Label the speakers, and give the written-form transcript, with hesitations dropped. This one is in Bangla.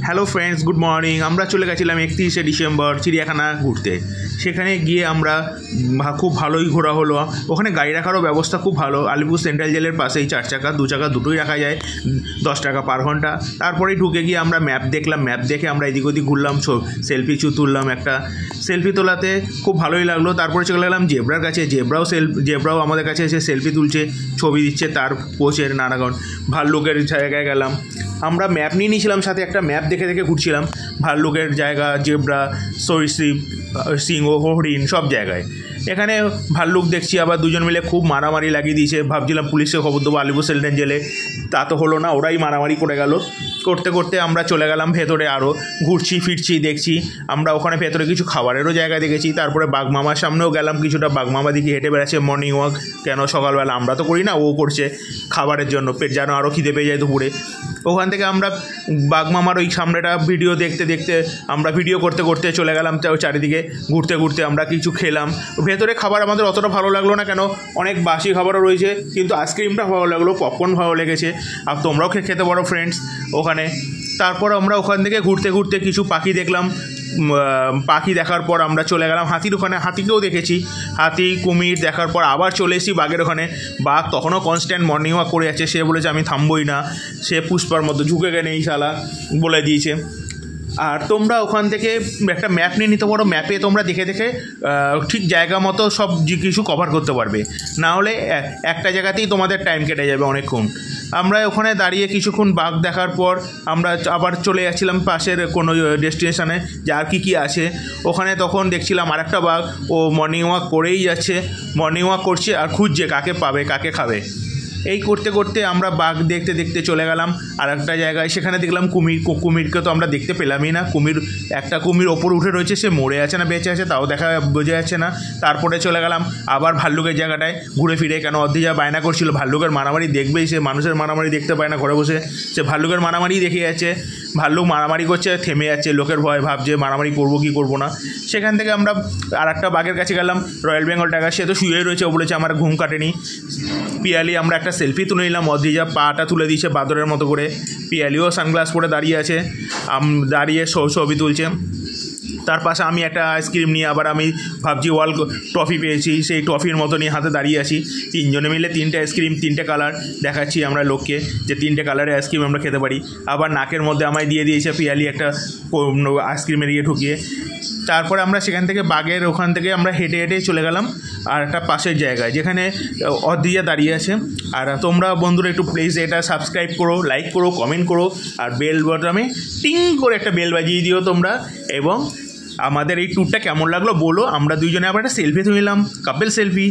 Speaker 1: Hello friends, good morning. আমরা চলে গেছিলাম 31শে ডিসেম্বর চিড়িয়াখানা ঘুরতে। সেখানে গিয়ে আমরা খুব ভালোই ঘোরা হলো। ওখানে গাড়ি রাখারও ব্যবস্থা খুব ভালো। আলিপুর সেন্ট্রাল জেলের পাশেই 4 চাকা 2 চাকা দুটোই রাখা যায়, 10 টাকা পার ঘন্টা। তারপরেই ঢুকে গিয়ে আমরা ম্যাপ দেখলাম, ম্যাপ দেখে আমরা এদিক ওদিক ঘুরলাম, সেলফি তুললাম। একটা সেলফি তোলাতে খুব ভালোই লাগলো। তারপরে চলে গেলাম জেব্রার কাছে। জেব্রাও আমাদের কাছে এসে সেলফি তুলছে, ছবি দিচ্ছে তার পোচের নানাগণ। ভাল্লুকের জায়গায় গেলাম। আমরা ম্যাপ নিয়ে নিয়েছিলাম সাথে, একটা ম্যাপ দেখে দেখে ঘুরছিলাম ভাল্লুকের জায়গা, জেব্রা, সরীসৃপ, সিংহ, হরিণ সব জায়গায়। এখানে ভাল্লুক দেখছি, আবার দুজন মিলে খুব মারামারি লাগিয়ে দিয়েছে। ভাবছিলাম পুলিশকে খবর দেবো আলিপুর সেন্ট্রাল জেলে, তা তো হলো না, ওরাই মারামারি করে গেল। করতে করতে আমরা চলে গেলাম ভেতরে, আরও ঘুরছি ফিরছি দেখছি। আমরা ওখানে ভেতরে কিছু খাবারেরও জায়গা দেখেছি। তারপরে বাঘমামার সামনেও গেলাম, কিছুটা বাঘমামা দিকে হেঁটে বেড়াচ্ছে মর্নিং ওয়াক। কেন সকালবেলা আমরা তো করি না, ও করছে খাবারের জন্য, পেট যেন আরও খিদে পেয়ে যায় দুপুরে। ওখান থেকে আমরা বাঘমামার ওই সামনেটা ভিডিও দেখতে দেখতে আমরা ভিডিও করতে করতে চলে গেলাম চারিদিকে ঘুরতে ঘুরতে। আমরা কিছু খেলাম। ভেতরে খাবার আমাদের অতটা ভালো লাগলো না, কেন অনেক বাসি খাবারও রয়েছে, কিন্তু আইসক্রিমটা ভালো লাগলো, পপকর্ন ভালো লেগেছে। আর তোমরাও খেতে পারো ফ্রেন্ডস ওখানে। তারপর আমরা ওখান থেকে ঘুরতে ঘুরতে কিছু পাখি দেখলাম। পাখি দেখার পর আমরা চলে গেলাম হাতির ওখানে। হাতিকেও দেখেছি, হাতি কুমির দেখার পর আবার চলে এসেছি বাঘের ওখানে। বাঘ তখনও কনস্ট্যান্ট মর্নিং ওয়াক করে যাচ্ছে। সে বলেছে আমি থামবই না, সে পুষ্পার মতো ঝুঁকে গেলে এই শালা বলে দিয়েছে। আর তোমরা ওখান থেকে একটা ম্যাপ নিয়ে নিতে পারো, ম্যাপে তোমরা দেখে দেখে ঠিক জায়গা মতো সব কিছু কভার করতে পারবে। না হলে একটা জায়গাতেই তোমাদের টাইম কেটে যাবে অনেকক্ষণ। আমরা ওখানে দাঁড়িয়ে কিছুক্ষণ বাঘ দেখার পর আমরা আবার চলে যাচ্ছিলাম পাশের কোনো ডেস্টিনেশানে, যে আর কী আছে ওখানে। তখন দেখছিলাম আর একটা বাঘ, ও মর্নিং ওয়াক করেই যাচ্ছে, মর্নিং ওয়াক করছে আর খুঁজছে কাকে পাবে কাকে খাবে। এই করতে করতে আমরা বাঘ দেখতে দেখতে চলে গেলাম আর একটা জায়গায়। সেখানে দেখলাম কুমিরকে তো আমরা দেখতে পেলামই না। একটা কুমির ওপর উঠে রয়েছে, সে মরে আছে না বেঁচে আছে তাও বোঝা যাচ্ছে না। তারপরে চলে গেলাম আবার ভাল্লুকের জায়গাটায় ঘুরে ফিরে, কেন অর্ধেক বায়না করছিল ভাল্লুকের মারামারি দেখবেই। সে মানুষের মারামারি দেখতে পায় না ঘরে বসে, সে ভাল্লুকের মারামারি দেখে যাচ্ছে। ভাল্লুক মারামারি করছে, থেমে যাচ্ছে, লোকের ভয় ভাবছে মারামারি করবো কি করবো না। সেখান থেকে আমরা আর একটা বাঘের কাছে গেলাম, রয়্যাল বেঙ্গল টাইগার। সে তো শুয়েই রয়েছে, ও বলেছে আমার ঘুম কাটেনি। পিয়ালি আমরা একটা সেলফি তুলে নিলাম, অদ্রিজা পাটা তুলে দিয়েছে বাদরের মতো করে। পিয়ালিও সানগ্লাস পরে দাঁড়িয়ে আছে, দাঁড়িয়ে ছবি তুলছে। তার পাশে আমি একটা আইসক্রিম নিয়ে আবার আমি ভাবছি ওয়ার্ল্ড ট্রফি পেয়েছি, সেই ট্রফির মতো নিয়ে হাতে দাঁড়িয়ে আছি। 3 জনে মিলে 3টে আইসক্রিম, 3টে কালার দেখাচ্ছি আমরা লোককে, যে 3টে কালারের আইসক্রিম আমরা খেতে পারি। আবার নাকের মধ্যে আমায় দিয়ে দিয়েছে পিয়ালি একটা আইসক্রিমের ইয়ে ঢুকিয়ে। তারপরে আমরা সেখান থেকে বাঘের ওখান থেকে আমরা হেঁটে হেঁটে চলে গেলাম আর একটা পাশের জায়গায়, যেখানে অদ্রিজা দাঁড়িয়ে আছে। আর তোমরা বন্ধুরা একটু প্লিজ এটা সাবস্ক্রাইব করো, লাইক করো, কমেন্ট করো, আর বেল বটমে টিং করে একটা বেল বাজিয়ে দিও তোমরা। এবং আমাদের এই ট্যুরটা কেমন লাগলো বলো। আমরা দুইজনে আবার একটা সেলফি তুলে নিলাম, কাপল সেলফি।